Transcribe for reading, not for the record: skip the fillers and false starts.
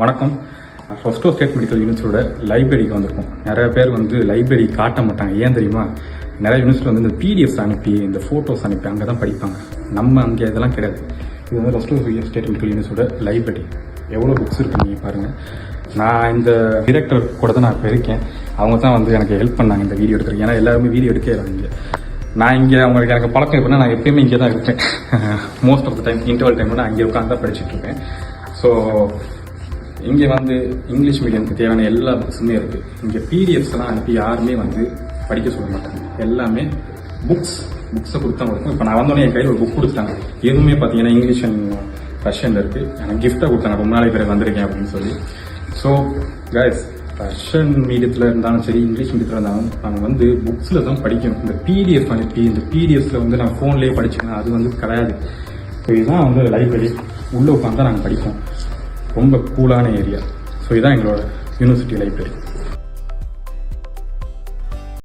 வணக்கம். ஃபர்ஸ்டோ state medical யூனிவர்சிட்டியோட லைப்ரரிக்கு வந்திருக்கோம். நிறைய பேர் வந்து லைப்ரரி காட்ட மாட்டாங்க. ஏன் தெரியுமா? நிறைய யூனிவர்சிட்டி வந்து இந்த பிடிஎஃப்ஸ் அனுப்பி இந்த ஃபோட்டோஸ் அனுப்பி அங்கே தான் படிப்பாங்க. நம்ம அங்கே இதெல்லாம் கிடையாது. இது வந்து ஃபர்ஸ்டோ ஸ்டேட் மெடிக்கல் யூனிவர்சிட்டியோட லைப்ரரி. எவ்வளோ புக்ஸ் இருக்கு நீங்கள் பாருங்கள். நான் இந்த டிரெக்டர் கூட தான் நான் இப்போ இருக்கேன். அவங்க தான் வந்து எனக்கு ஹெல்ப் பண்ணாங்க இந்த வீடியோ எடுக்கிறேன். ஏன்னா எல்லாருமே வீடியோ எடுக்கிறாங்க. நான் இங்கே அவங்களுக்கு எனக்கு பழக்கம் எப்படின்னா நான் எப்பயுமே இங்கே தான் இருப்பேன். Most of the time interval time நான் அங்கே உட்காந்து தான் படிச்சுட்டு இருக்கேன். ஸோ இங்கே வந்து இங்கிலீஷ் மீடியமுக்கு தேவையான எல்லா புக்ஸுமே இருக்குது. இங்கே பிடிஎஃப்ஸ்லாம் அனுப்பி யாருமே வந்து படிக்க சொல்ல மாட்டாங்க. எல்லாமே புக்ஸை கொடுத்தா இருக்கும். இப்போ நான் வந்தோடனே என் கையில் ஒரு புக் கொடுத்தாங்க. எதுவுமே பார்த்தீங்கன்னா இங்கிலீஷ் அண்ட் ரஷ்யனில் இருக்குது. எனக்கு கிஃப்டாக கொடுத்தாங்க, ரொம்ப நாளைக்கு பிறகு வந்திருக்கேன் அப்படின்னு சொல்லி. ஸோ கைஸ், ரஷ்யன் மீடியத்தில் இருந்தாலும் சரி, இங்கிலீஷ் மீடியத்தில் இருந்தாலும் நாங்கள் வந்து புக்ஸில் தான் படிக்கணும். இந்த பிடிஎஃப் அனுப்பி இந்த பிடிஎஃப்ஸில் வந்து நான் ஃபோன்லேயே படிச்சுக்கணும், அது வந்து கிடையாது. ஸோ இதுதான் வந்து லைப்ரரி. உள்ளே உட்காந்து தான் நாங்கள் படிப்போம். ரொம்ப கூலான ஏரியா. ஸோ இதுதான் எங்களோட யூனிவர்சிட்டி லைப்ரரி.